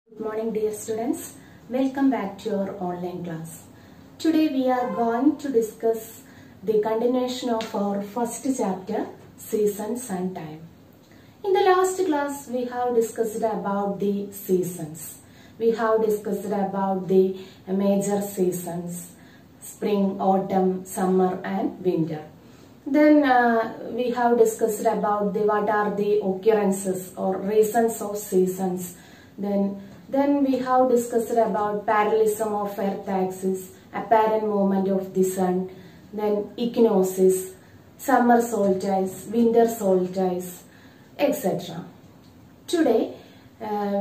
Good morning dear students, welcome back to your online class. Today we are going to discuss the continuation of our first chapter, Seasons and Time. In the last class we have discussed about the seasons. We have discussed about the major seasons, spring, autumn, summer and winter. Then we have discussed about what are the occurrences or reasons of seasons. Then we have discussed about parallelism of earth axis, apparent movement of the sun, then equinoxes, summer solstice, winter solstice, etc. Today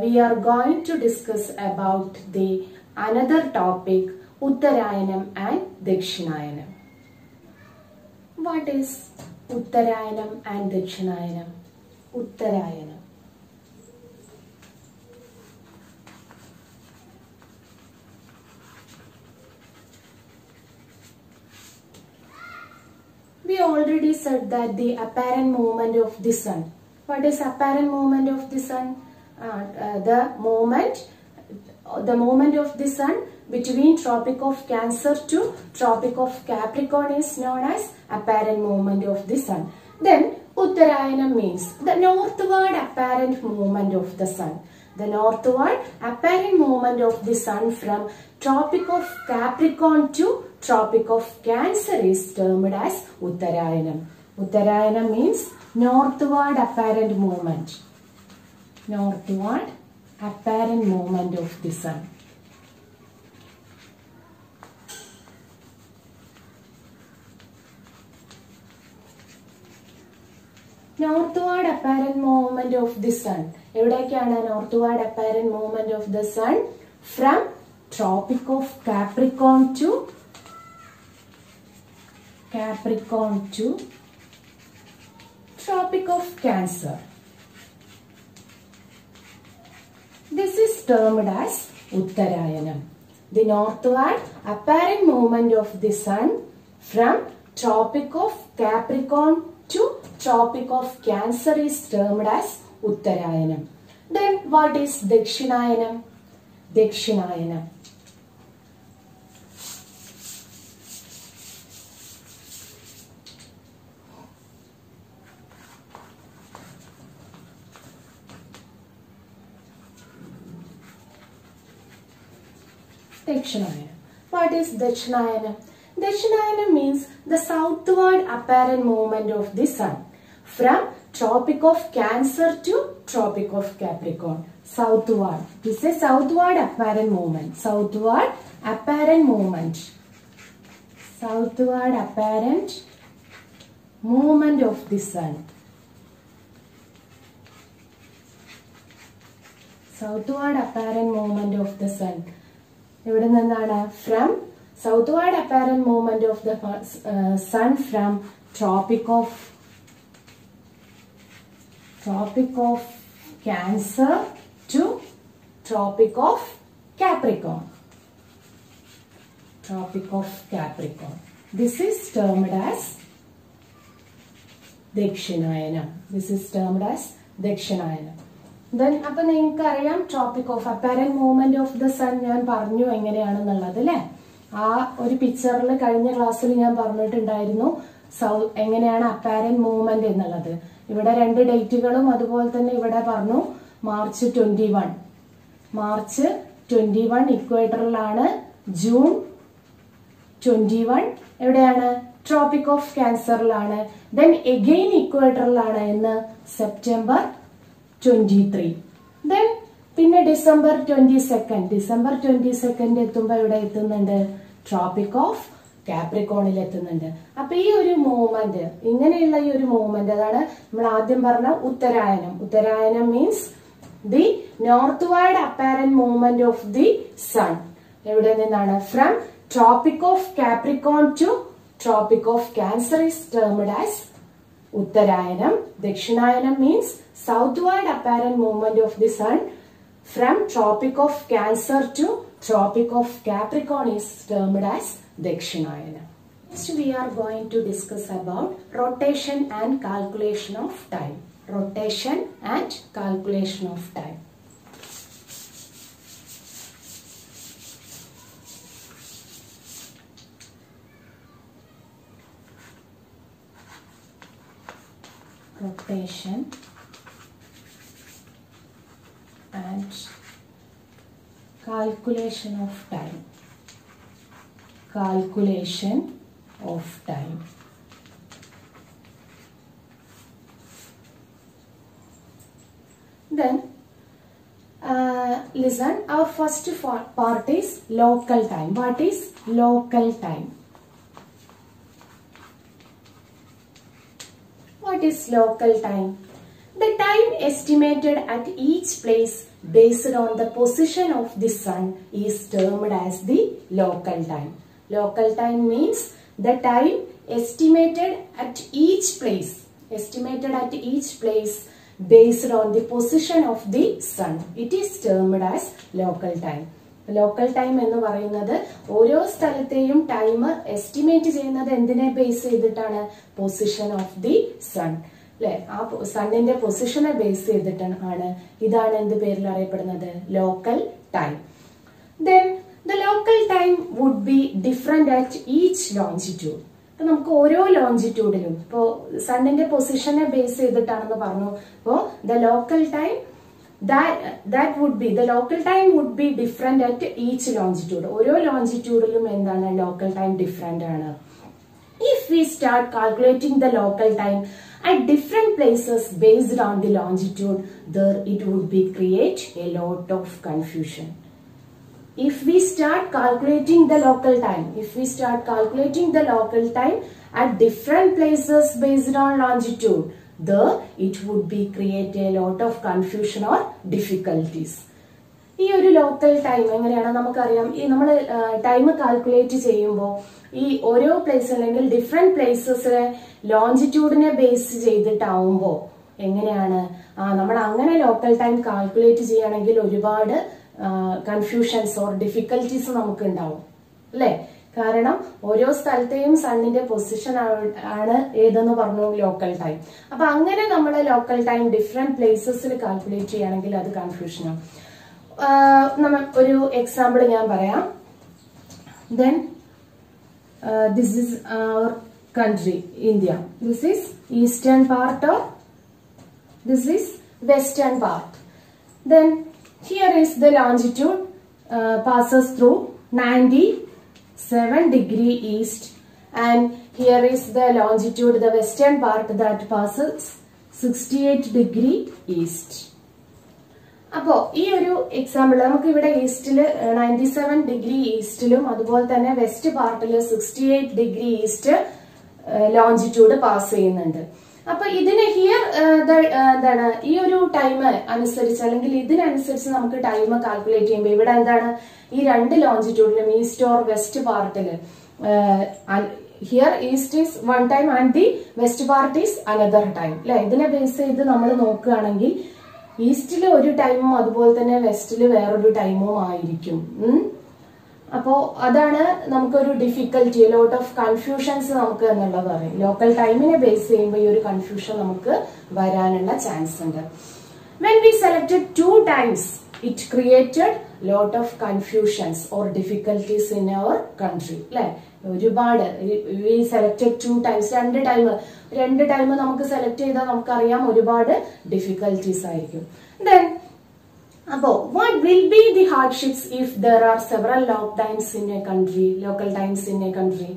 we are going to discuss about the another topic, Uttarayanam and Dakshinayanam. What is Uttarayanam and Dakshinayanam? Uttarayanam. We already said that the apparent movement of the sun. What is apparent movement of the sun? The movement of the sun between Tropic of Cancer to Tropic of Capricorn is known as apparent movement of the sun. Then Uttarayanam means the northward apparent movement of the sun. The northward apparent movement of the sun from Tropic of Capricorn to Tropic of Cancer is termed as Uttarayanam. Uttarayanam means northward apparent movement. Northward apparent movement of the sun. Northward apparent movement of the sun. എവിടേക്കാണ് northward apparent movement of the sun? From Tropic of Capricorn to Tropic of Cancer. This is termed as Uttarayanam. The northward apparent movement of the sun from Tropic of Capricorn to Tropic of Cancer is termed as Uttarayanam. Then what is Dakshinayanam? Dakshinayanam. Dakshinayanam. What is Dakshinayanam? Dakshinayanam means the southward apparent movement of the sun from Tropic of Cancer to Tropic of Capricorn. Southward. This is southward apparent movement. Southward apparent movement. Southward apparent movement of the sun. Southward apparent movement of the sun. ഇവിടെ നിന്നാണ് from southward apparent movement of the sun from Tropic of Cancer to Tropic of Capricorn. Tropic of Capricorn. This is termed as Dakshinayanam. This is termed as Dakshinayanam. Then അപ്പോൾ നിങ്ങൾക്ക് അറിയാം Tropic of apparent movement of the sun ഞാൻ പറഞ്ഞു എങ്ങനെയാണെന്നുള്ളത് അല്ലേ? ആ ഒരു പിക്ചറിൽ കഴിഞ്ഞ ക്ലാസ്സിൽ ഞാൻ പറഞ്ഞിട്ടുണ്ടായിരുന്നു എങ്ങനെയാണ് apparent movement എന്നുള്ളത്. ഇവിടെ രണ്ട് ഡേറ്റുകളും അതുപോലെ തന്നെ ഇവിടെ പറഞ്ഞു മാർച്ച് 21 ഇക്വേറ്ററിലാണ്, ജൂൺ 21 എവിടെയാണ് ട്രോപ്പിക് ഓഫ് ക്യാൻസറിലാണ്, ദെൻ എഗെയിൻ ഇക്വേറ്ററിലാണ് എന്ന് സെപ്റ്റംബർ 23. ദെൻ പിന്നെ ഡിസംബർ 22 എത്തുമ്പോൾ ഇവിടെ എത്തുന്നുണ്ട് ട്രോപ്പിക് ഓഫ് കാപ്രിക്കോണിൽ എത്തുന്നുണ്ട്. അപ്പൊ ഈ ഒരു മൂവ്മെന്റ്, ഇങ്ങനെയുള്ള ഈ ഒരു മൂവ്മെന്റ് അതാണ് നമ്മൾ ആദ്യം പറഞ്ഞ ഉത്തരായനം. ഉത്തരായനം means the northward apparent movement of the sun. എവിടെ നിന്നാണ്? From tropic of Capricorn to tropic of Cancer is termed as ഉത്തരായനം. ദക്ഷിണായനം means southward apparent movement of the sun from tropic of Cancer to tropic of Capricorn is termed as Dakshinayana. Next we are going to discuss about rotation and calculation of time. Rotation and calculation of time. rotation and calculation of time. Calculation of time. Then listen, our first part is local time. What is local time? What is local time? The time estimated at each place based on the position of the sun is termed as the local time. Local time means the time estimated at each place. Estimated at each place based on the position of the sun. It is termed as local time. Local time എന്ന് പറയുന്നത് ഓരോ സ്ഥലത്തെയും time estimate ചെയ്യുന്നത് എന്തിനെ base ചെയ്തിട്ടാണ്? Position of the sun അല്ലെ? ആ സണ്ണിന്റെ പൊസിഷനെ base ചെയ്തിട്ടാണ്. ഇതാണ് എന്ത് പേരിൽ അറിയപ്പെടുന്നത്? Local time. Then the local time would be different at each longitude. ഇപ്പൊ നമുക്ക് ഓരോ ലോഞ്ചിറ്റ്യൂഡിലും ഇപ്പോ സണ്ണിന്റെ പൊസിഷനെ ബേസ് ചെയ്തിട്ടാണെന്ന് പറഞ്ഞു. അപ്പോ the local time would be different at each longitude. ഓരോ ലോഞ്ചിറ്റ്യൂഡിലും എന്താണ്? ലോക്കൽ ടൈം ഡിഫറെന്റ് ആണ്. If we start calculating the local time at different places based on the longitude, there it would be create a lot of confusion. If we start calculating the local time at different places based on longitude, there it would be create a lot of confusion or difficulties. ഈ ഒരു local time എങ്ങനെയാണ് നമുക്കറിയാം. ഈ നമ്മൾ time calculate ചെയ്യുമ്പോൾ ഈ ഓരോ place അല്ലെങ്കിൽ ഡിഫറെന്റ് പ്ലേസസിലെ ലോഞ്ചിറ്റ്യൂഡിനെ ബേസ് ചെയ്തിട്ടാവുമ്പോ എങ്ങനെയാണ് നമ്മൾ അങ്ങനെ ലോക്കൽ ടൈം കാൽക്കുലേറ്റ് ചെയ്യുകയാണെങ്കിൽ ഒരുപാട് കൺഫ്യൂഷൻസ് ഓർ ഡിഫിക്കൽട്ടീസ് നമുക്ക് ഉണ്ടാവും അല്ലെ? കാരണം ഓരോ സ്ഥലത്തെയും സണ്ണിന്റെ പൊസിഷൻ ആണ് ഏതെന്ന് പറഞ്ഞു? Local time. അപ്പൊ അങ്ങനെ നമ്മൾ ലോക്കൽ ടൈം ഡിഫറെന്റ് പ്ലേസസിൽ കാൽക്കുലേറ്റ് ചെയ്യുകയാണെങ്കിൽ അത് കൺഫ്യൂഷനാണ്. ഒരു എക്സാമ്പിൾ ഞാൻ പറയാം. Then this is our country, India. This is eastern part or this is western part. Then here is the longitude passes through 97 degree east, and here is the longitude, the western part, that passes 68 degree east. അപ്പോ ഈ ഒരു example നമുക്ക് ഇവിടെ ഈസ്റ്റില് 97 degree ഈസ്റ്റിലും അതുപോലെ തന്നെ west പാർട്ടില് 68 degree east longitude pass ചെയ്യുന്നുണ്ട്. അപ്പൊ ഇതിന് ഹിയർ എന്താണ് ഈ ഒരു ടൈം അനുസരിച്ച് അല്ലെങ്കിൽ ഇതിനനുസരിച്ച് നമുക്ക് ടൈം കാൽക്കുലേറ്റ് ചെയ്യുമ്പോൾ ഇവിടെ എന്താണ് ഈ രണ്ട് ലോഞ്ചിറ്റ്യൂഡിലും ഈസ്റ്റ് ഓർ വെസ്റ്റ് പാർട്ടില് here east is one time and the west part is another time അല്ലെ? ഇതിനെ ബേസ് ചെയ്ത് നമ്മൾ നോക്കുകയാണെങ്കിൽ ഈസ്റ്റില് ഒരു ടൈമും അതുപോലെ തന്നെ വെസ്റ്റില് വേറൊരു ടൈമും ആയിരിക്കും. അപ്പോ അതാണ് നമുക്കൊരു ഡിഫിക്കൽറ്റി, ലോട്ട് ഓഫ് കൺഫ്യൂഷൻസ് നമുക്ക് എന്നുള്ളത് പറയും. ലോക്കൽ ടൈമിനെ ബേസ് ചെയ്യുമ്പോൾ ഈ ഒരു കൺഫ്യൂഷൻ നമുക്ക് വരാനുള്ള ചാൻസ് ഉണ്ട്. When we selected two times, it created lot of confusions or difficulties in our country. അല്ലെ? ഒരുപാട് we selected two times, രണ്ട് ടൈം നമുക്ക് സെലക്ട് ചെയ്താൽ നമുക്കറിയാം ഒരുപാട് ഡിഫിക്കൽട്ടീസ് ആയിരിക്കും. Then അപ്പോ what will be the hardships if there are several local times in a country?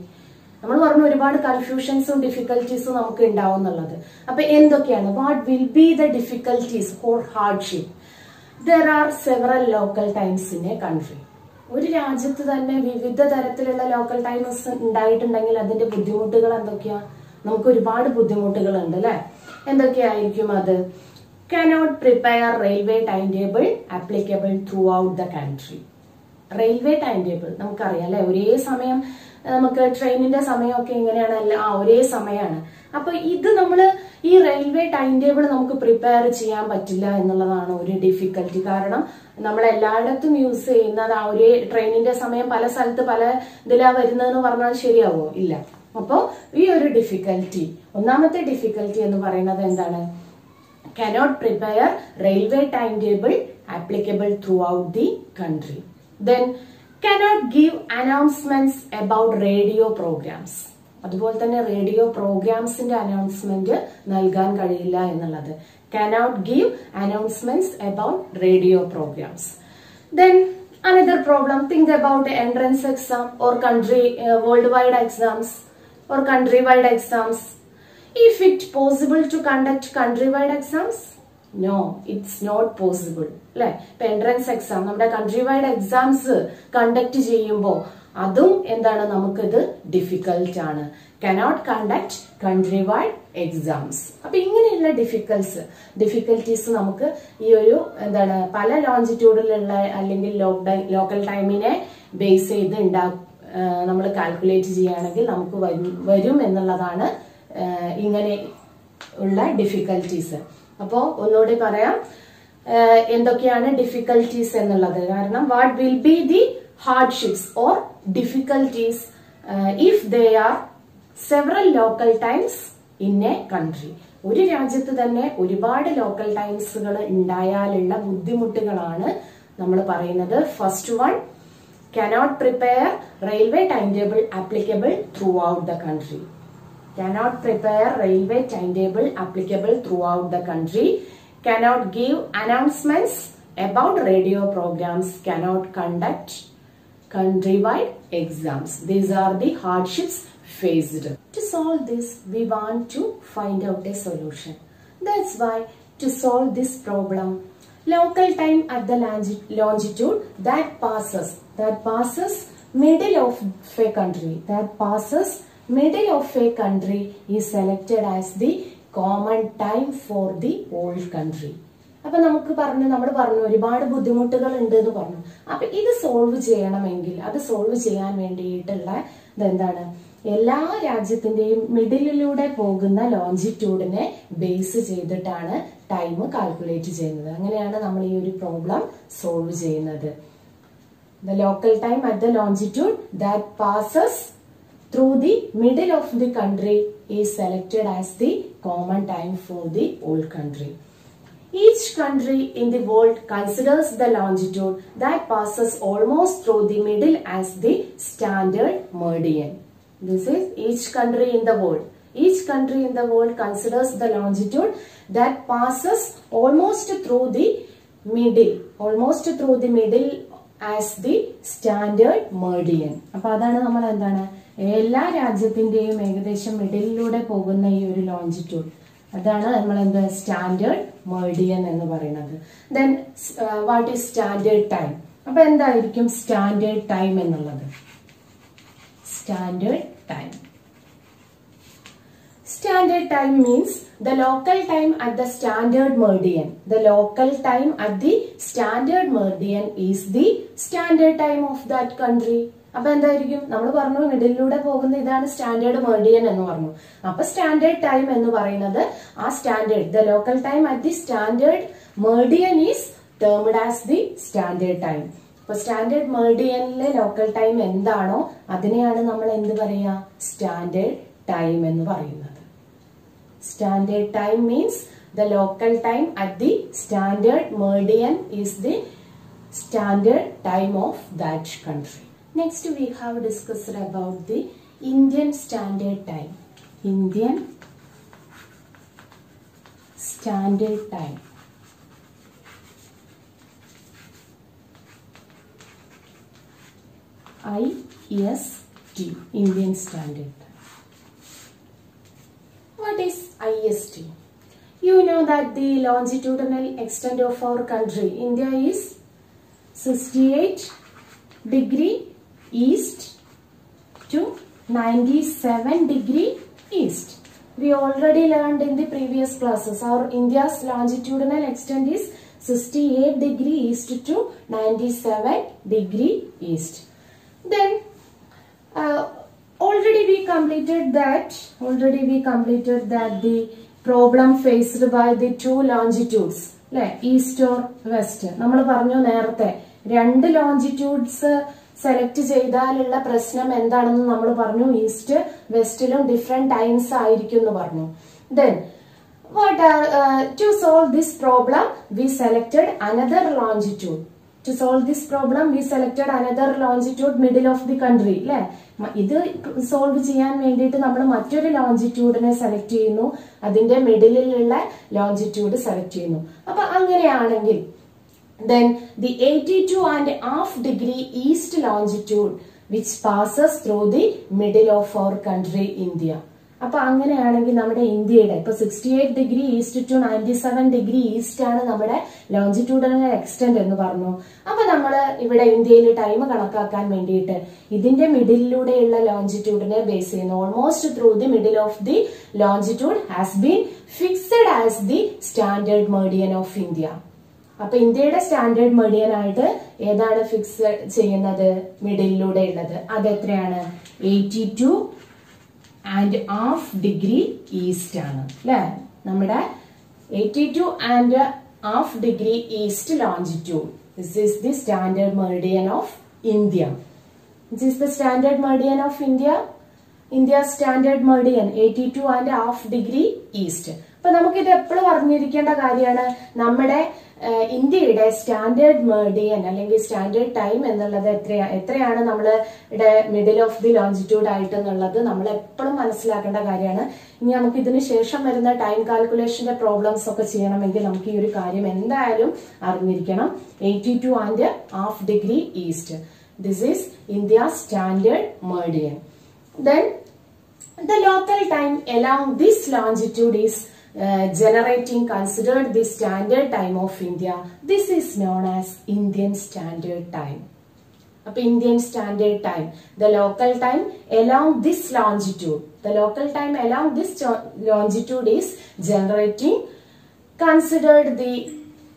നമ്മൾ പറഞ്ഞു ഒരുപാട് കൺഫ്യൂഷൻസും ഡിഫിക്കൽട്ടീസും നമുക്ക് ഉണ്ടാവും എന്നുള്ളത്. അപ്പൊ എന്തൊക്കെയാണ്? What will be the difficulties or hardship? There are several local times in A country. ഒരു രാജ്യത്ത് തന്നെ വിവിധ തരത്തിലുള്ള ലോക്കൽ ടൈംസ് ഉണ്ടായിട്ടുണ്ടെങ്കിൽ അതിന്റെ ബുദ്ധിമുട്ടുകൾ എന്തൊക്കെയാ? നമുക്ക് ഒരുപാട് ബുദ്ധിമുട്ടുകളുണ്ട് അല്ലെ? എന്തൊക്കെയായിരിക്കും അത്? cannot prepare railway timetable applicable throughout the country. Railway time table നമുക്കറിയാം അല്ലെ? ഒരേ സമയം നമുക്ക് ട്രെയിനിന്റെ സമയമൊക്കെ എങ്ങനെയാണ്? ഒരേ സമയമാണ്. അപ്പൊ ഇത് നമ്മള് ഈ റെയിൽവേ ടൈം ടേബിൾ നമുക്ക് പ്രിപ്പയർ ചെയ്യാൻ പറ്റില്ല എന്നുള്ളതാണ് ഒരു ഡിഫിക്കൽറ്റി. കാരണം നമ്മൾ എല്ലായിടത്തും യൂസ് ചെയ്യുന്നത് ആ ഒരേ ട്രെയിനിന്റെ സമയം പല സ്ഥലത്ത് പല ഇതിലാ വരുന്നതെന്ന് പറഞ്ഞാൽ ശരിയാവോ? ഇല്ല. അപ്പോ ഈ ഒരു ഡിഫിക്കൽറ്റി, ഒന്നാമത്തെ ഡിഫിക്കൽറ്റി എന്ന് പറയുന്നത് എന്താണ്? cannot prepare railway timetable applicable throughout the country. Then cannot give announcements about radio programs. അതുപോലെ തന്നെ റേഡിയോ പ്രോഗ്രാംസിന്റെ അനൗൺസ്മെന്റ് നൽകാൻ കഴിയില്ല എന്നുള്ളത്. cannot give announcements about radio programs. Then another problem, think about entrance exam or worldwide exams or countrywide exams. If it possible to conduct countrywide exams? No, it's not possible. അല്ലെ, ഇപ്പൊ entrance exam നമ്മുടെ കൺട്രിവൈഡ് exams conduct ചെയ്യുമ്പോൾ അതും എന്താണ്, നമുക്കിത് difficult ആണ്. cannot conduct countrywide exams. അപ്പൊ ഇങ്ങനെയുള്ള ഡിഫിക്കൽട്ടീസ് നമുക്ക് ഈ ഒരു എന്താണ് പല ലോഞ്ചിറ്റ്യൂഡിലുള്ള അല്ലെങ്കിൽ ലോക്കൽ ടൈമിനെ ബേസ് ചെയ്ത് നമ്മൾ കാൽക്കുലേറ്റ് ചെയ്യുകയാണെങ്കിൽ നമുക്ക് വരും എന്നുള്ളതാണ് ഇങ്ങനെ ഉള്ള ഡിഫിക്കൽട്ടീസ്. അപ്പോ ഒന്നുകൂടി പറയാം എന്തൊക്കെയാണ് ഡിഫിക്കൽട്ടീസ് എന്നുള്ളത്. കാരണം what will be the hardships or difficulties if there are several local times in a country. ഒരു രാജ്യത്ത് തന്നെ ഒരുപാട് ലോക്കൽ ടൈംസുകൾ ഉണ്ടായാലുള്ള ബുദ്ധിമുട്ടുകളാണ് നമ്മൾ പറയുന്നത്. First one, cannot prepare railway timetable applicable throughout the country. Cannot prepare railway timetable applicable throughout the country. Cannot give announcements about radio programs. Cannot conduct countrywide exams. These are the hardships faced. To solve this, we want to find out a solution. That's why to solve this problem, local time at the longitude that passes middle of a country is selected as the common time for the whole country. അപ്പൊ നമ്മൾ പറഞ്ഞു ഒരുപാട് ബുദ്ധിമുട്ടുകൾ ഉണ്ട് എന്ന് പറഞ്ഞു. അപ്പൊ ഇത് സോൾവ് ചെയ്യണമെങ്കിൽ അത് സോൾവ് ചെയ്യാൻ വേണ്ടിയിട്ടുള്ള ഇതെന്താണ്, എല്ലാ രാജ്യത്തിന്റെയും മിഡിലിലൂടെ പോകുന്ന ലോഞ്ചിറ്റ്യൂഡിനെ ബേസ് ചെയ്തിട്ടാണ് ടൈം കാൽക്കുലേറ്റ് ചെയ്യുന്നത്. അങ്ങനെയാണ് നമ്മൾ ഈ ഒരു പ്രോബ്ലം സോൾവ് ചെയ്യുന്നത്. The local time at the longitude that passes through the middle of the country is selected as the common time for the whole country. Each country in the world considers the longitude that passes almost through the middle as the standard meridian. This is each country in the world. Each country in the world considers the longitude that passes almost through the middle as the standard meridian. അപ്പോൾ അതാണ് നമ്മൾ എന്താണ് എല്ലാ രാജ്യത്തിന്റെയും ഏകദേശം മിഡിലിലൂടെ പോകുന്ന ഈ ഒരു ലോഞ്ചിറ്റ്യൂഡ്, അതാണ് നമ്മൾ എന്താ സ്റ്റാൻഡേർഡ് മെറിഡിയൻ എന്ന് പറയുന്നത്. Then what is standard time? അപ്പൊ എന്തായിരിക്കും സ്റ്റാൻഡേർഡ് ടൈം എന്നുള്ളത്? Standard time means the local time at the standard meridian. The local time at the standard meridian is the standard time of that country. അപ്പൊ എന്തായിരിക്കും, നമ്മൾ പറഞ്ഞു മിഡിലൂടെ പോകുന്ന ഇതാണ് standard Meridian എന്ന് പറഞ്ഞു. അപ്പൊ സ്റ്റാൻഡേർഡ് ടൈം എന്ന് പറയുന്നത് ആ standard the local time at the standard Meridian is termed as the standard time. അപ്പൊ സ്റ്റാൻഡേർഡ് മെറിഡിയനിലെ ലോക്കൽ ടൈം എന്താണോ അതിനെയാണ് നമ്മൾ എന്ത് പറയാ, സ്റ്റാൻഡേർഡ് ടൈം എന്ന് പറയുന്നത്. Standard time means the local time at the standard Meridian is the standard time of that country. Next we have discussed about the Indian Standard Time. Indian Standard Time. IST. Indian Standard Time. What is IST? You know that the longitudinal extent of our country, India, is 68 degree east to 97 degree east. We already learned in the previous classes our India's longitudinal extent is 68 degree east to 97 degree east. Then already we completed that the problem faced by the two longitudes, east or west. നമ്മൾ പറഞ്ഞു നേരത്തെ രണ്ട് longitudes select ചെയ്താലുള്ള പ്രശ്നം എന്താണെന്ന് നമ്മൾ പറഞ്ഞു, east വെസ്റ്റിലും different times ആയിരിക്കും എന്ന് പറഞ്ഞു. Then to solve this problem we selected another longitude. To solve this problem, we selected another longitude middle of the country. അല്ലെ, ഇത് സോൾവ് ചെയ്യാൻ വേണ്ടിയിട്ട് നമ്മൾ മറ്റൊരു ലോഞ്ചിറ്റ്യൂഡിനെ സെലക്ട് ചെയ്യുന്നു, അതിന്റെ മിഡിലുള്ള ലോഞ്ചിറ്റ്യൂഡ് സെലക്ട് ചെയ്യുന്നു. അപ്പൊ അങ്ങനെയാണെങ്കിൽ then the 82.5 degree east longitude which passes through the middle of our country India. അപ്പൊ അങ്ങനെയാണെങ്കിൽ നമ്മുടെ ഇന്ത്യയുടെ ഇപ്പൊ 68 degree east to 97 degree east ആണ് നമ്മുടെ ലോഞ്ചിറ്റ്യൂഡിനൽ എക്സ്റ്റെന്റ് എന്ന് പറഞ്ഞു. അപ്പൊ നമ്മള് ഇവിടെ ഇന്ത്യയിൽ ടൈം കണക്കാക്കാൻ വേണ്ടിയിട്ട് ഇതിന്റെ മിഡിലൂടെയുള്ള ലോഞ്ചിറ്റ്യൂഡിനെ ബേസ് ചെയ്യുന്നു. Almost through the middle of the longitude has been fixed as the standard Meridian of India. അപ്പൊ ഇന്ത്യയുടെ സ്റ്റാൻഡേർഡ് മെറിഡിയൻ ആയിട്ട് ഏതാണ് ഫിക്സ് ചെയ്യുന്നത്? മിഡിലൂടെ ഉള്ളത്. അത് എത്രയാണ്? 82.5 ഡിഗ്രി ഈസ്റ്റ് ആണ് അല്ലെ. നമ്മുടെ 82.5 degree east longitude. This is the standard meridian of India. This is the standard meridian of India. India's standard meridian 82.5 degree east. അപ്പൊ നമുക്കിത് എപ്പോഴും അറിഞ്ഞിരിക്കേണ്ട കാര്യമാണ്. നമ്മുടെ ഇന്ത്യയുടെ സ്റ്റാൻഡേർഡ് മെറിഡിയൻ അല്ലെങ്കിൽ സ്റ്റാൻഡേർഡ് ടൈം എന്നുള്ളത് എത്രയാണ് നമ്മളുടെ മിഡിൽ ഓഫ് ദി ലോഞ്ചിറ്റ്യൂഡ് ആയിട്ട് എന്നുള്ളത് നമ്മൾ എപ്പോഴും മനസ്സിലാക്കേണ്ട കാര്യമാണ്. ഇനി നമുക്ക് ഇതിന് ശേഷം വരുന്ന ടൈം കാൽക്കുലേഷന്റെ പ്രോബ്ലംസ് ഒക്കെ ചെയ്യണമെങ്കിൽ നമുക്ക് ഈ ഒരു കാര്യം എന്തായാലും അറിഞ്ഞിരിക്കണം. 82.5 degree east. This is India's standard meridian. Then the local time along this longitude is generating considered the standard time of India. This is known as Indian Standard Time. Up Indian Standard Time, the local time along this longitude, the local time along this longitude is generating considered the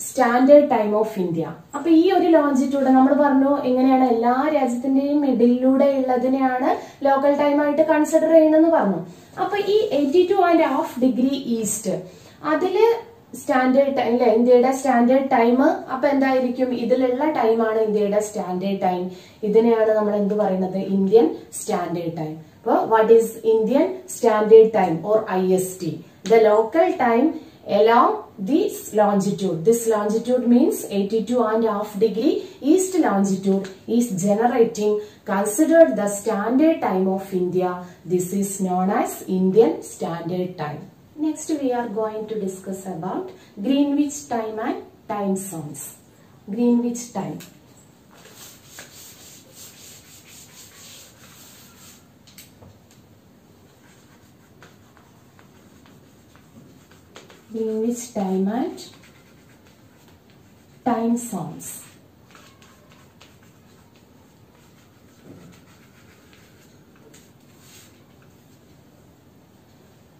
standard time of India. അപ്പൊ ഈ ഒരു longitude നമ്മൾ പറഞ്ഞു എങ്ങനെയാണ് എല്ലാ രാജ്യത്തിന്റെയും മിഡിലൂടെ ഉള്ളതിനെയാണ് local time ആയിട്ട് consider ചെയ്യണമെന്ന് പറഞ്ഞു. അപ്പൊ ഈ 82.5 ഡിഗ്രി ഈസ്റ്റ് അതില് സ്റ്റാൻഡേർഡ് ടൈം അല്ലെ ഇന്ത്യയുടെ സ്റ്റാൻഡേർഡ് ടൈം. അപ്പൊ എന്തായിരിക്കും? ഇതിലുള്ള ടൈമാണ് ഇന്ത്യയുടെ സ്റ്റാൻഡേർഡ് ടൈം. ഇതിനെയാണ് നമ്മൾ എന്ത് പറയുന്നത്? Indian standard time. അപ്പൊ what is Indian standard time or IST? The local time along this longitude. This longitude means 82.5 degree east longitude is generating considered the standard time of India. This is known as Indian Standard Time. Next we are going to discuss about Greenwich time and time zones. Greenwich time. Greenwich time and time zones.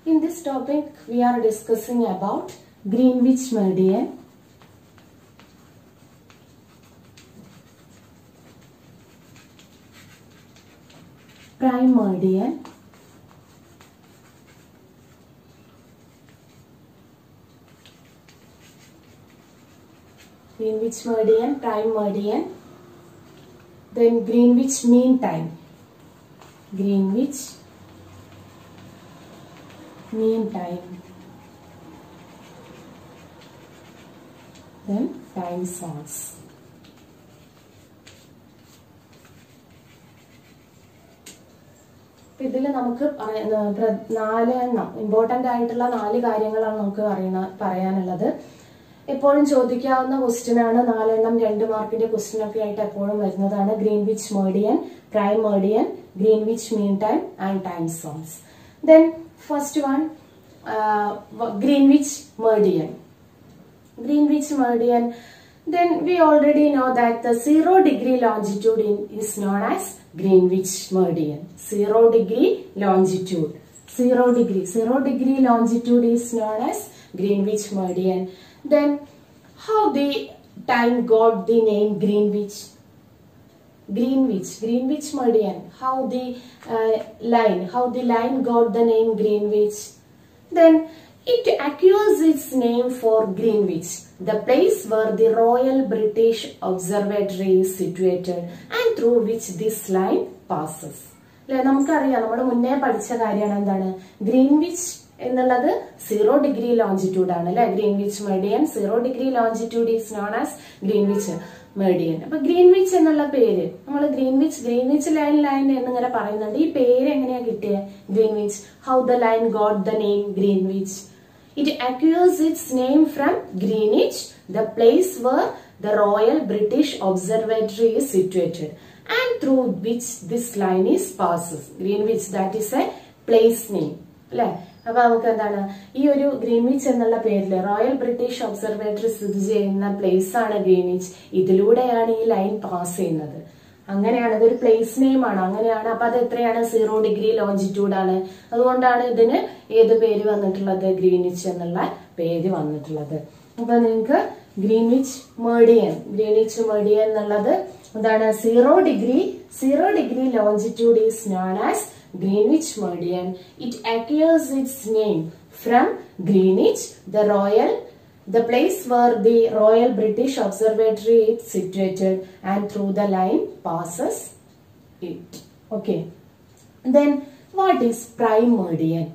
In this topic, we are discussing about Greenwich meridian, prime meridian, Greenwich meridian, prime meridian, then Greenwich mean time, Greenwich mean time, then time zones. ഇതിൽ നമുക്ക് 4 important ആയിട്ടുള്ള 4 കാര്യങ്ങളാണ് നമുക്ക് പറയാനുള്ളത്. എപ്പോഴും ചോദിക്കാവുന്ന question ആണ്. 4 2 മാർക്കിന്റെ question ഒക്കെ ആയിട്ട് എപ്പോഴും വരുന്നതാണ്. Greenwich meridian, prime meridian, Greenwich mean time and time zones. Then first one Greenwich meridian. Greenwich meridian. Then we already know that the 0 degree longitude is known as Greenwich meridian. 0 degree longitude. 0 degree longitude is known as Greenwich meridian. Then how the time got the name Greenwich? Greenwich meridian. How the line got the name Greenwich? Then it acquires its name for Greenwich, the place where the Royal British Observatory is situated and through which this line passes. നമുക്കറിയാം, നമ്മൾ മുന്നേ പഠിച്ച കാര്യമാണ് എന്താണ് Greenwich എന്നുള്ളത് 0 degree longitude ആണ് അല്ലെ. Greenwich Meridian 0 degree longitude is known as Greenwich Meridian. അപ്പൊ ഗ്രീൻവിച്ച് എന്നുള്ള പേര് നമ്മൾ ഗ്രീൻവിച്ച് ലൈൻ എന്നിങ്ങനെ പറയുന്നുണ്ട്. ഈ പേര് എങ്ങനെയാ കിട്ടിയത്? Greenwich. How the line got the name Greenwich? It acquires its name from Greenwich, the place where the Royal British Observatory is situated and through which this line is passes. Greenwich, that is a place name. അല്ലെ? അപ്പൊ നമുക്ക് എന്താണ് ഈ ഒരു Greenwich എന്നുള്ള പേരില് royal British observatory സ്ഥിതി ചെയ്യുന്ന പ്ലേസ് ആണ് ഗ്രീൻവിച്ച്. ഇതിലൂടെയാണ് ഈ ലൈൻ പാസ് ചെയ്യുന്നത്. അങ്ങനെയാണ്, ഇതൊരു പ്ലേസ് നെയിം ആണ്. അങ്ങനെയാണ്. അപ്പൊ അത് എത്രയാണ്? 0 ഡിഗ്രി ലോഞ്ചിറ്റ്യൂഡ് ആണ്. അതുകൊണ്ടാണ് ഇതിന് ഏത് പേര് വന്നിട്ടുള്ളത്? ഗ്രീൻവിച്ച് എന്നുള്ള പേര് വന്നിട്ടുള്ളത്. അപ്പൊ നിങ്ങൾക്ക് ഗ്രീൻവിച്ച് മെറിഡിയൻ എന്നുള്ളത് എന്താണ്? 0 degree longitude is known as Greenwich meridian. It acquires its name from Greenwich, the place where the Royal British Observatory is situated and through the line passes it. Okay. Then what is prime meridian?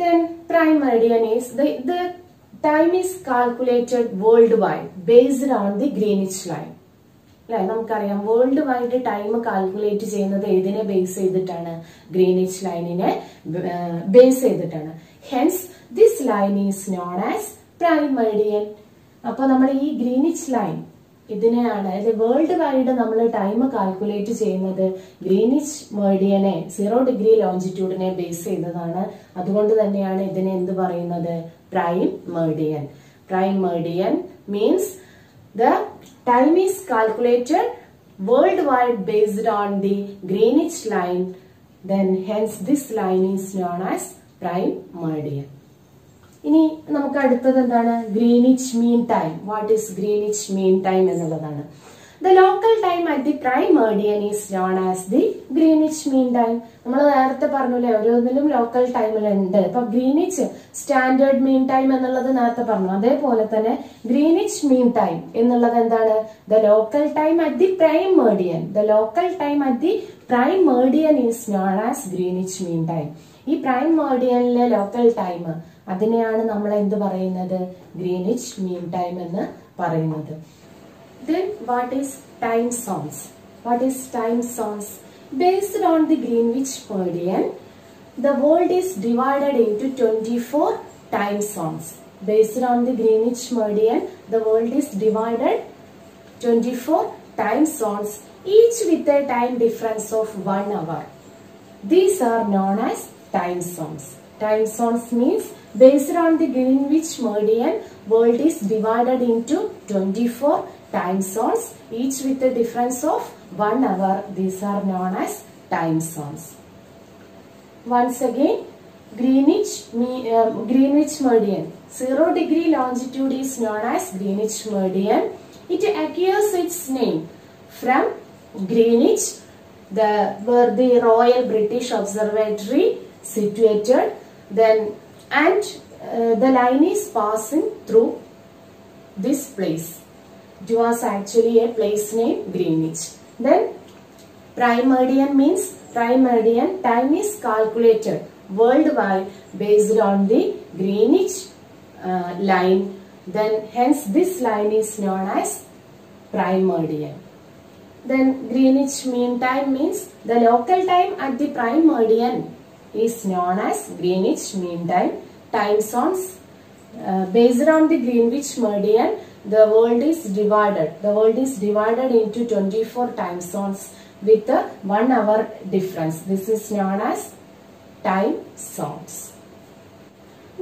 Then prime meridian is the time is calculated worldwide based on the Greenwich line. അല്ലെ, നമുക്കറിയാം world wide time calculate ചെയ്യുന്നത് ഏതിനെ base ചെയ്തിട്ടാണ്? Greenwich ലൈനിനെ base ചെയ്തിട്ടാണ്. Hence this line is known as prime Meridian. അപ്പൊ നമ്മൾ ഈ ഗ്രീനിച്ച് ലൈൻ ഇതിനെയാണ് വേൾഡ് വൈഡ് നമ്മൾ ടൈം കാൽക്കുലേറ്റ് ചെയ്യുന്നത് ഗ്രീനിച്ച് മെറിഡിയനെ 0 ഡിഗ്രി ലോഞ്ചിറ്റ്യൂഡിനെ ബേസ് ചെയ്തതാണ്. അതുകൊണ്ട് തന്നെയാണ് ഇതിനെ എന്ത് പറയുന്നത്? Prime Meridian. Prime Meridian means the time is calculated worldwide based on the Greenwich line. Then hence this line is known as prime meridian. ഇനി നമുക്ക് അടുത്തത് എന്താണ്? Greenwich mean time. What is Greenwich mean time എന്നുള്ളതാണ്. The local time at the prime meridian is known as the Greenwich mean time. നമ്മൾ നേരത്തെ പറഞ്ഞില്ലേ ഓരോന്നിലും local ടൈമിലുണ്ട്. ഇപ്പൊ ഗ്രീനിച്ച് സ്റ്റാൻഡേർഡ് മീൻ ടൈം എന്നുള്ളത് നേരത്തെ പറഞ്ഞു. അതേപോലെ തന്നെ ഗ്രീനിച്ച് മീൻ ടൈം എന്നുള്ളത് എന്താണ്? The local time at the prime meridian. The local time at the prime meridian is known as Greenwich mean time. ഈ പ്രൈം മെറിഡിയനിലെ ലോക്കൽ ടൈം അതിനെയാണ് നമ്മൾ എന്ത് പറയുന്നത്? ഗ്രീനിച്ച് മീൻ ടൈം എന്ന് പറയുന്നത്. Then what is time zones? Based on the Greenwich meridian, the world is divided into 24 time zones. Based on the Greenwich meridian, the world is divided 24 time zones, each with a time difference of 1 hour. These are known as time zones. Time zones means based on the Greenwich meridian, world is divided into 24 time zones, each with a difference of 1 hour. These are known as time zones. Once again, Greenwich meridian. 0 degree longitude is known as Greenwich meridian. It acquires its name from Greenwich, where the Royal British Observatory situated. And the line is passing through this place. It was actually a place name Greenwich. Then prime meridian means time is calculated worldwide based on the Greenwich line. Then hence this line is known as prime meridian. Then Greenwich mean time means the local time at the prime meridian is known as Greenwich mean time. Time zones based on the Greenwich meridian, the world is divided into 24 time zones with a 1 hour difference. This is known as time zones.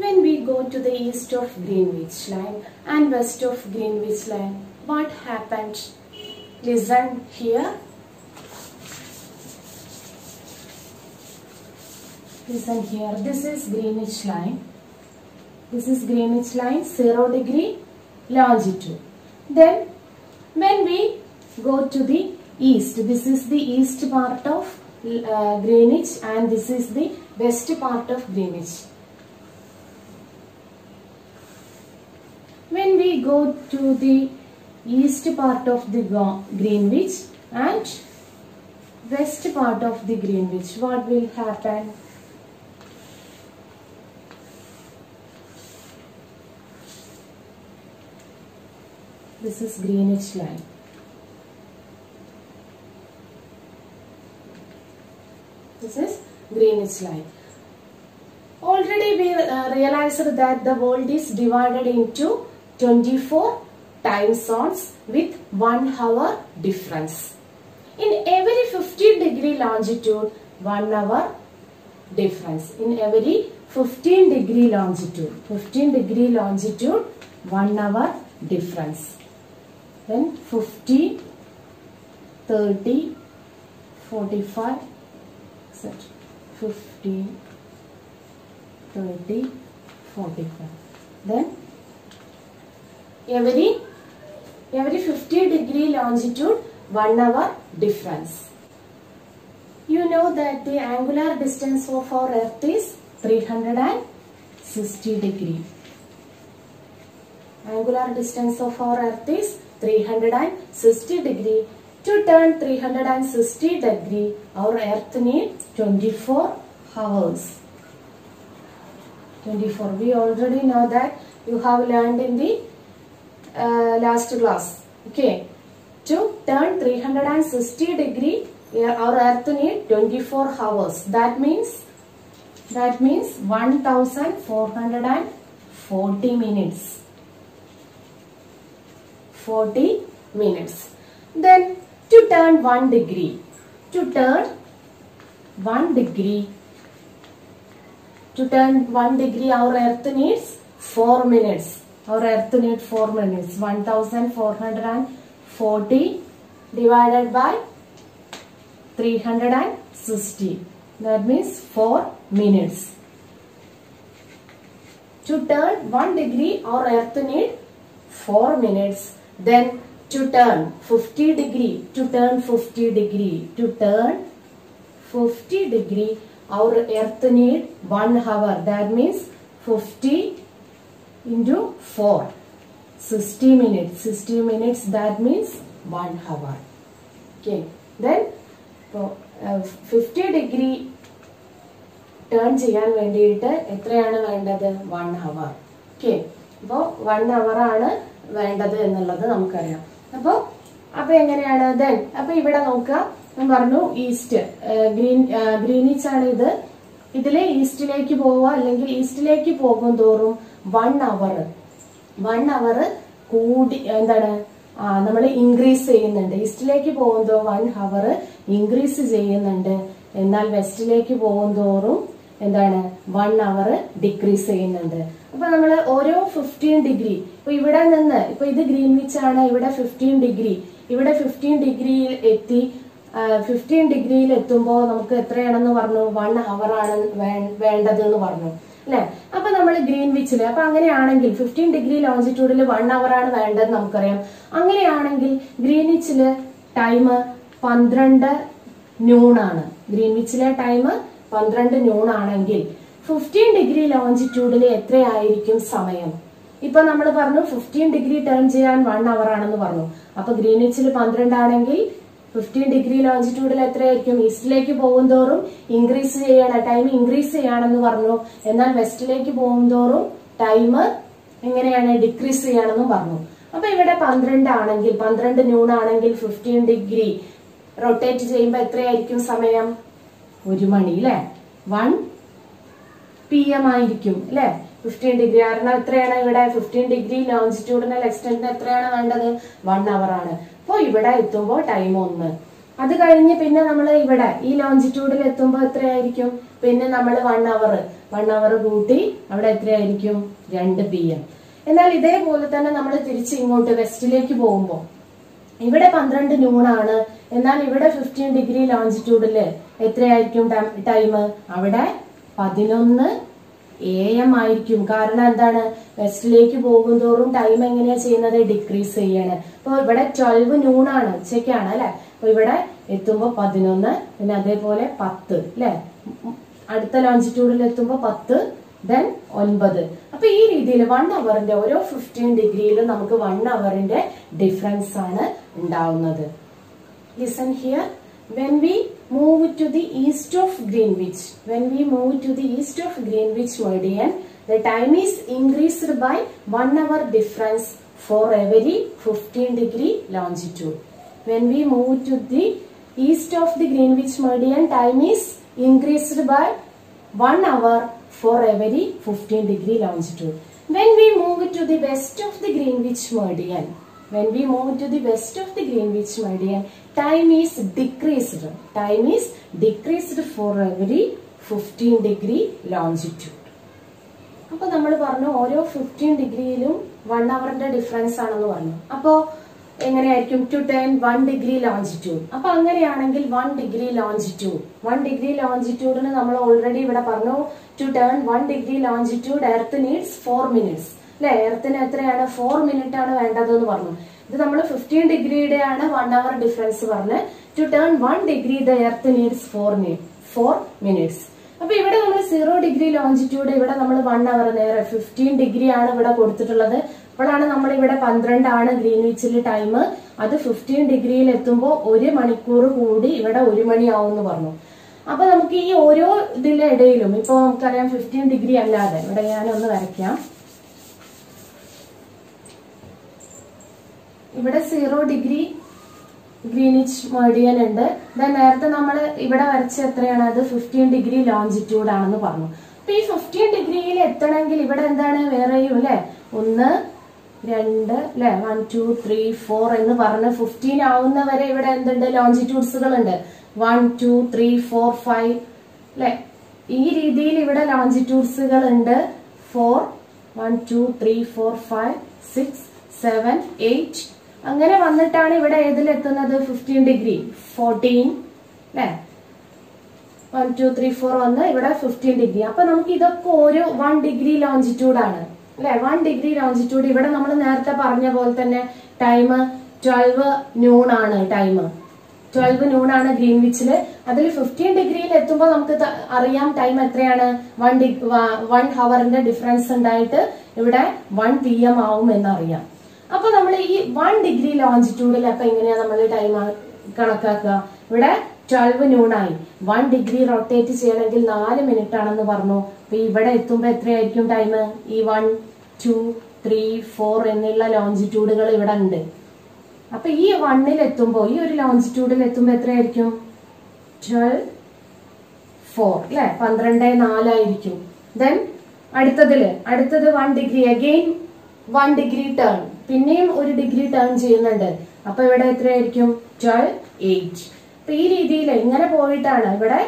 When we go to the east of Greenwich line and west of Greenwich line, what happened? Listen here. Listen here. This is Greenwich line. 0 degree longitude. Then when we go to the east, this is the east part of Greenwich and this is the west part of Greenwich. When we go to the east part of the Greenwich and west part of the Greenwich, what will happen? This is Greenwich line. This is Greenwich line. Already we realized that the world is divided into 24 time zones with 1 hour difference. In every 15-degree longitude, 1 hour difference. In every 15-degree longitude, 1 hour difference. Then 50, 30, 45, etc. 50, 30, 45. Then every 50-degree longitude, 1 hour difference. You know that the angular distance of our Earth is 360 degree. Angular distance of our Earth is 360 degree. To turn 360 degree, our Earth needs 24 hours. 24. We already know that. You have learned in the last class. Okay. To turn 360 degree, our Earth needs 24 hours. That means 1440 minutes. 40 minutes. Then to turn 1 degree. To turn 1 degree, our Earth needs 4 minutes. Our Earth needs 4 minutes. 1440 divided by 360. That means 4 minutes. To turn 1 degree, our Earth needs 4 minutes. Then to turn 50 degree, our Earth needs 1 hour. That means 50 into 4. 60 minutes. 60 minutes, that means 1 hour. Okay. Then 50 degree turn ചെയ്യാൻ വേണ്ടിയിട്ട് എത്രയാണ് വേണ്ടത്? 1 hour. Okay. അപ്പോൾ 1 hour ആണ് വേണ്ടത് എന്നുള്ളത് നമുക്കറിയാം. അപ്പോൾ എങ്ങനെയാണ് then? അപ്പോൾ ഇവിടെ നോക്കുക, ഞാൻ പറഞ്ഞു ഈസ്റ്റ് ഗ്രീനിച്ച് ആണ് ഇത്. ഇതിലെ ഈസ്റ്റിലേക്ക് പോവുക, അല്ലെങ്കിൽ ഈസ്റ്റിലേക്ക് പോകും തോറും 1 hour കൂടി എന്താണ് നമ്മൾ ഇൻക്രീസ് ചെയ്യുന്നുണ്ട്. ഈസ്റ്റിലേക്ക് പോകുമ്പോൾ 1 hour ഇൻക്രീസ് ചെയ്യുന്നുണ്ട്. എന്നാൽ വെസ്റ്റിലേക്ക് പോകും തോറും എന്താണ് 1 hour ഡിക്രീസ് ചെയ്യുന്നുണ്ട്. അപ്പൊ നമ്മൾ ഓരോ 15 ഡിഗ്രി, ഇപ്പൊ ഇവിടെ നിന്ന്, ഇപ്പൊ ഇത് ഗ്രീൻവിച്ച് ആണ്, ഇവിടെ 15 ഡിഗ്രി, ഇവിടെ 15 ഡിഗ്രിയിൽ എത്തി. 15 ഡിഗ്രിയിൽ എത്തുമ്പോൾ നമുക്ക് എത്രയാണെന്ന് പറഞ്ഞു? 1 hour ആണ് വേണ്ടത് എന്ന് പറഞ്ഞു അല്ലെ? അപ്പൊ നമ്മൾ ഗ്രീൻവിച്ചില്, അപ്പൊ അങ്ങനെയാണെങ്കിൽ 15 ഡിഗ്രി ലോഞ്ചിറ്റ്യൂഡിൽ 1 hour ആണ് വേണ്ടത് നമുക്കറിയാം. അങ്ങനെയാണെങ്കിൽ ഗ്രീൻവിച്ചില് ടൈം 12 noon ആണ്. ഗ്രീൻവിച്ചിലെ ടൈം 12 noon ആണെങ്കിൽ 15 ഡിഗ്രി ലോഞ്ചിറ്റ്യൂഡിൽ എത്രയായിരിക്കും സമയം? ഇപ്പൊ നമ്മൾ പറഞ്ഞു 15 ഡിഗ്രി ടേൺ ചെയ്യാൻ 1 hour ആണെന്ന് പറഞ്ഞു. അപ്പൊ ഗ്രീൻവിച്ചിൽ 12 ആണെങ്കിൽ 15 ഡിഗ്രി ലോഞ്ചിറ്റ്യൂഡിൽ എത്രയായിരിക്കും? ഈസ്റ്റിലേക്ക് പോകുന്തോറും ഇൻക്രീസ് ചെയ്യണം, ടൈം ഇൻക്രീസ് ചെയ്യാണെന്ന് പറഞ്ഞു. എന്നാൽ വെസ്റ്റിലേക്ക് പോകുന്തോറും ടൈം എങ്ങനെയാണ്? ഡിക്രീസ് ചെയ്യാണെന്നും പറഞ്ഞു. അപ്പൊ ഇവിടെ 12 ആണെങ്കിൽ, 12 noon ആണെങ്കിൽ 15 ഡിഗ്രി റൊട്ടേറ്റ് ചെയ്യുമ്പോൾ എത്രയായിരിക്കും സമയം? 1 മണി അല്ലെ? 1 PM ആയിരിക്കും അല്ലെ? 15 ഡിഗ്രി. കാരണം എത്രയാണ് ഇവിടെ? 15 ഡിഗ്രി ലോഞ്ചിറ്റ്യൂഡിനൽ എക്സ്റ്റെന്റിന് എത്രയാണ് വേണ്ടത്? 1 hour ആണ്. അപ്പൊ ഇവിടെ എത്തുമ്പോൾ ടൈം 1. അത് കഴിഞ്ഞ് പിന്നെ നമ്മൾ ഇവിടെ ഈ ലോഞ്ചിറ്റ്യൂഡിൽ എത്തുമ്പോൾ എത്രയായിരിക്കും? പിന്നെ നമ്മൾ 1 hour കൂട്ടി അവിടെ എത്രയായിരിക്കും? 2 PM. എന്നാൽ ഇതേപോലെ തന്നെ നമ്മൾ തിരിച്ച് ഇങ്ങോട്ട് വെസ്റ്റിലേക്ക് പോകുമ്പോൾ ഇവിടെ 12 noon ആണ്. എന്നാൽ ഇവിടെ 15 ഡിഗ്രി ലോഞ്ചിറ്റ്യൂഡില് എത്രയായിരിക്കും ടൈം? അവിടെ 11 AM ആയിരിക്കും. കാരണം എന്താണ്? വെസ്റ്റിലേക്ക് പോകുന്തോറും ടൈം എങ്ങനെയാ ചെയ്യുന്നത്? ഡിക്രീസ് ചെയ്യാണ്. അപ്പൊ ഇവിടെ 12 noon ആണ്, ഉച്ചയ്ക്കാണ് അല്ലെ? അപ്പൊ ഇവിടെ എത്തുമ്പോ 11, പിന്നെ അതേപോലെ 10 അല്ലെ? അടുത്ത ലോഞ്ചിറ്റ്യൂഡിൽ എത്തുമ്പോ 10, then 9. അപ്പൊ ഈ രീതിയിൽ 1 hourന്റെ ഓരോ 15 ഡിഗ്രിയിലും നമുക്ക് 1 hourന്റെ ഡിഫറൻസ് ആണ് ഉണ്ടാവുന്നത്. Listen here. When we move to the east of Greenwich, meridian, the time is increased by 1 hour difference for every 15 degree longitude. When we move to the east of the Greenwich meridian, time is increased by 1 hour for every 15 degree longitude. When we move to the west of the Greenwich meridian, time is decreased. Time is decreased for every 15 degree longitude. അപ്പോൾ നമ്മൾ പറഞ്ഞു ഓരോ 15 ഡിഗ്രിയിലും 1 അവറിന്റെ difference ആണെന്ന് പറഞ്ഞു. അപ്പോൾ എങ്ങനെയായിരിക്കും to turn 1 degree longitude. അപ്പൊ അങ്ങനെയാണെങ്കിൽ 1 ഡിഗ്രി ലോഞ്ചിറ്റ്യൂഡിന് നമ്മൾ ഓൾറെഡി ഇവിടെ പറഞ്ഞു to turn 1 degree longitude earth needs 4 minutes അല്ലെ. എർത്തിന് എത്രയാണ് 4 മിനിറ്റ് ആണ് വേണ്ടതെന്ന് പറഞ്ഞു. ഇത് നമ്മൾ 15 ഡിഗ്രിയുടെ ആണ് 1 അവർ ഡിഫറൻസ് പറഞ്ഞ് to turn 1 degree the earth needs 4 minutes. അപ്പൊ ഇവിടെ നമ്മൾ 0 ഡിഗ്രി ലോഞ്ചിറ്റ്യൂഡ് ഇവിടെ നമ്മൾ 1 അവർ നേരെ 15 ഡിഗ്രി ആണ് ഇവിടെ കൊടുത്തിട്ടുള്ളത്. അപ്പോഴാണ് നമ്മൾ ഇവിടെ 12 ആണ് ഗ്രീൻവിച്ചിൽ ടൈം. അത് 15 ഡിഗ്രിയിൽ എത്തുമ്പോൾ 1 മണിക്കൂർ കൂടി ഇവിടെ 1 മണിയാവും എന്ന് പറഞ്ഞു. അപ്പൊ നമുക്ക് ഈ ഓരോ ഇതിന്റെ ഇടയിലും ഇപ്പൊ നമുക്കറിയാം 15 ഡിഗ്രി അല്ലാതെ ഇവിടെ ഞാനൊന്ന് വരയ്ക്കാം. ഇവിടെ 0 ഡിഗ്രി ഗ്രീനിച്ച് മെറിഡിയൻ ഉണ്ട്. നേരത്തെ നമ്മൾ ഇവിടെ വരച്ച എത്രയാണ് അത് 15 ഡിഗ്രി ലോഞ്ചിറ്റ്യൂഡ് ആണെന്ന് പറഞ്ഞു. അപ്പൊ ഈ 15 ഡിഗ്രിയിൽ എത്തണമെങ്കിൽ ഇവിടെ എന്താണ് വേറെയും അല്ലെ 1 2 അല്ലെ 1 2 3 4 എന്ന് പറഞ്ഞ് 15 ആവുന്നവരെ ഇവിടെ എന്തുണ്ട് ലോഞ്ചിറ്റ്യൂഡ്സുകൾ ഉണ്ട്. 1 2 3 4 5 അല്ലെ ഈ രീതിയിൽ ഇവിടെ ലോഞ്ചിറ്റ്യൂഡ്സുകൾ ഉണ്ട്. 4 1 2 3 4 5 6 7 8 അങ്ങനെ വന്നിട്ടാണ് ഇവിടെ ഏതിലെത്തുന്നത് 15 ഡിഗ്രി 14 അല്ലെ 1 2 3 4 വന്ന് ഇവിടെ 15 ഡിഗ്രി. അപ്പൊ നമുക്ക് ഇതൊക്കെ ഒരു 1 ഡിഗ്രി ലോഞ്ചിറ്റ്യൂഡ് ആണ് അല്ലെ. 1 ഡിഗ്രി ലോഞ്ചിറ്റ്യൂഡ് ഇവിടെ നമ്മൾ നേരത്തെ പറഞ്ഞ പോലെ തന്നെ ടൈം 12 noon ആണ്. ടൈം 12 noon ആണ് ഗ്രീൻവിച്ചില്. അതിൽ 15 ഡിഗ്രിയിൽ എത്തുമ്പോൾ നമുക്ക് അറിയാം ടൈം എത്രയാണ് 1 ഹവറിന്റെ ഡിഫറൻസ് ഉണ്ടായിട്ട് ഇവിടെ 1 PM ആവും എന്നറിയാം. അപ്പൊ നമ്മൾ ഈ 1 ഡിഗ്രി ലോഞ്ചിറ്റ്യൂഡിലൊക്കെ എങ്ങനെയാ നമ്മൾ ടൈം കണക്കാക്കുക. ഇവിടെ 12 noon ആയി. 1 ഡിഗ്രി റൊട്ടേറ്റ് ചെയ്യണമെങ്കിൽ 4 മിനിറ്റ് ആണെന്ന് പറഞ്ഞു. അപ്പൊ ഇവിടെ എത്തുമ്പോ എത്രയായിരിക്കും ടൈം? ഈ 1 2 3 4 എന്നുള്ള ലോഞ്ചിറ്റ്യൂഡുകൾ ഇവിടെ ഉണ്ട്. അപ്പൊ ഈ 1ൽ എത്തുമ്പോ ഈ ഒരു ലോഞ്ചിറ്റ്യൂഡിൽ എത്തുമ്പോ എത്രയായിരിക്കും 12 4 അല്ലെ 12 4 ആയിരിക്കും. ദെൻ അടുത്തത് 1 ഡിഗ്രി അഗെയിൻ 1 ഡിഗ്രി ടേൺ പിന്നെയും 1 ഡിഗ്രി ടേൺ ചെയ്യുന്നുണ്ട്. അപ്പൊ ഇവിടെ എത്രയായിരിക്കും 12 8. അപ്പൊ ഈ രീതിയിൽ ഇങ്ങനെ പോയിട്ടാണ് ഇവിടെ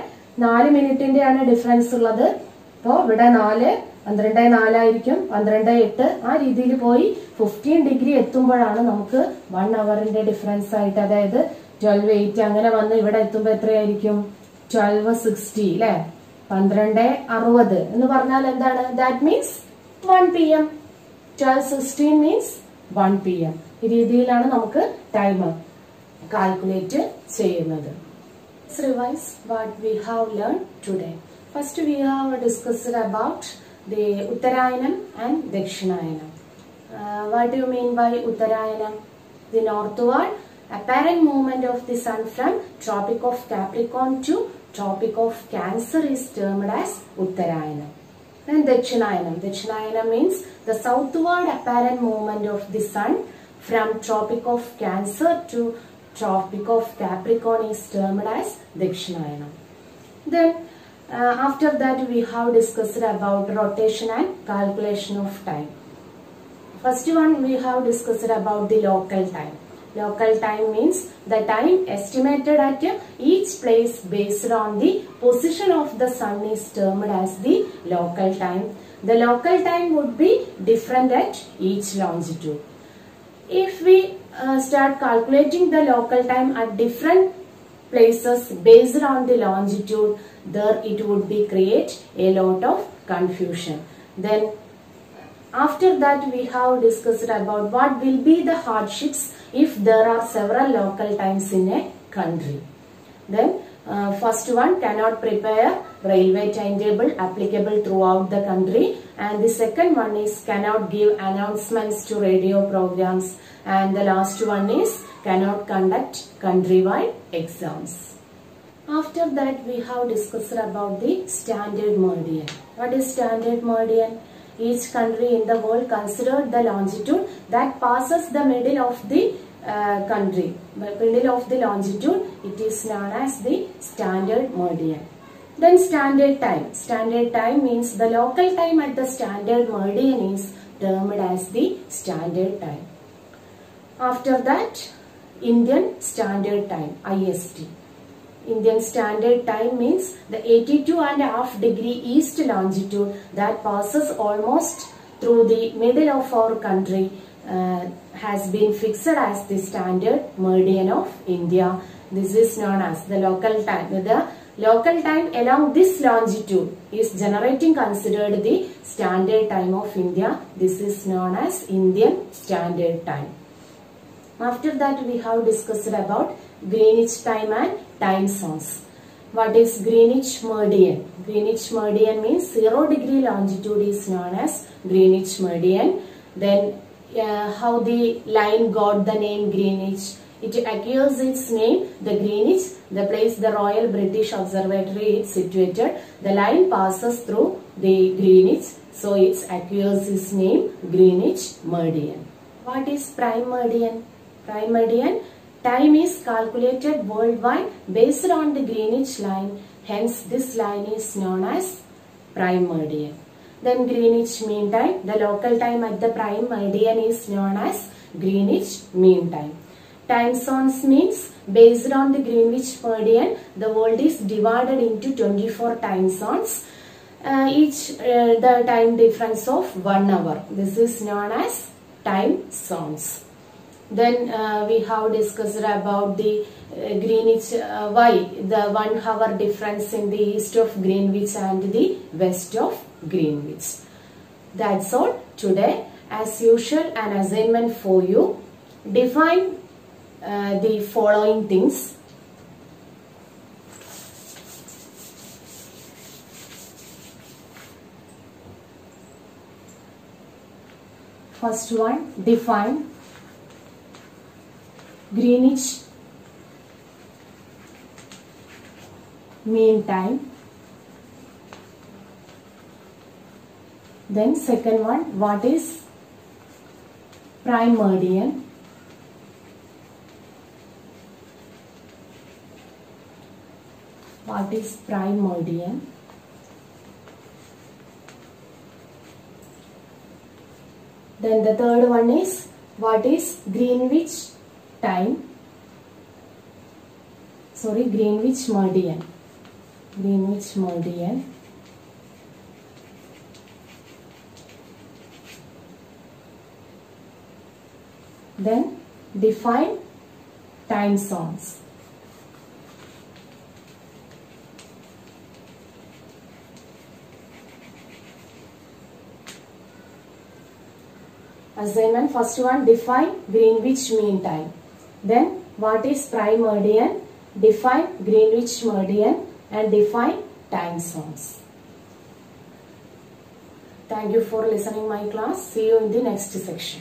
4 മിനിറ്റിന്റെ ആണ് ഡിഫറൻസ് ഉള്ളത്. അപ്പോ ഇവിടെ 4 12 4 ആയിരിക്കും 12 8 ആ രീതിയിൽ പോയി 15 ഡിഗ്രി എത്തുമ്പോഴാണ് നമുക്ക് 1 അവറിന്റെ ഡിഫറൻസ് ആയിട്ട് അതായത് 12 8 അങ്ങനെ വന്ന് ഇവിടെ എത്തുമ്പോ എത്രയായിരിക്കും 12 60 അല്ലെ 12 60 എന്ന് പറഞ്ഞാൽ എന്താണ് that means 1 PM. 12 16 means 1 PM. ഈ രീതിയിലാണ് നമുക്ക് ടൈം കാൽക്കുലേറ്റ് ചെയ്യുന്നത്. Let's revise what we have learned today. First we have discussed about the Uttarayanam and Dakshinayanam. What do you mean by Uttarayanam? The northward apparent movement of the sun from Tropic of Capricorn to Tropic of Cancer is termed as Uttarayanam. And Dakshinayanam means the southward apparent movement of the sun from Tropic of Cancer to Tropic of Capricorn is termed as Dakshinayanam. Then after that we have discussed about rotation and calculation of time. First one we have discussed about the local time. Local time means the time estimated at each place based on the position of the sun is termed as the local time. The local time would be different at each longitude. If we start calculating the local time at different places based on the longitude, there it would be create a lot of confusion. Then after that we have discussed about what will be the hardships if there are several local times in a country. Then first one, cannot prepare railway timetable applicable throughout the country, and the second one is cannot give announcements to radio programs, and the last one is cannot conduct countrywide exams. After that we have discussed about the standard meridian. What is standard meridian? each country in the world considered the longitude that passes the middle of the country. Middle of the longitude, it is known as the standard meridian. Then standard time. Standard time means the local time at the standard meridian is termed as the standard time. After that, Indian Standard Time, IST. Indian Standard Time means the 82.5 degree east longitude that passes almost through the middle of our country has been fixed as the standard meridian of India. This is known as the local time. The local time along this longitude is generating considered the standard time of India. This is known as Indian Standard Time. After that, we have discussed about Greenwich time and time zones. What is Greenwich meridian? Greenwich meridian means 0 degree longitude is known as Greenwich meridian. Then how the line got the name Greenwich? It acquires its name, the Greenwich, the place the Royal British Observatory is situated. The line passes through the Greenwich, so it acquires its name Greenwich meridian. What is prime meridian? Prime meridian, time is calculated worldwide based on the Greenwich line. Hence, this line is known as prime meridian. Then Greenwich mean time. The local time at the prime meridian is known as Greenwich mean time. Time zones means based on the Greenwich meridian, the world is divided into 24 time zones. Each the time difference of 1 hour. This is known as time zones. Then we have discussed about the Greenwich, why the 1 hour difference in the east of Greenwich and the west of Greenwich. That's all today. As usual, an assignment for you. Define the following things. First one, define Greenwich mean time. Then second one, what is prime meridian? What is prime meridian? Then the third one is, what is Greenwich time? Sorry, Greenwich meridian. Greenwich meridian. Then define time zones. Assignment, first one, define Greenwich mean time. Then what is prime meridian? Define Greenwich meridian and define time zones. Thank you for listening my class. See you in the next section.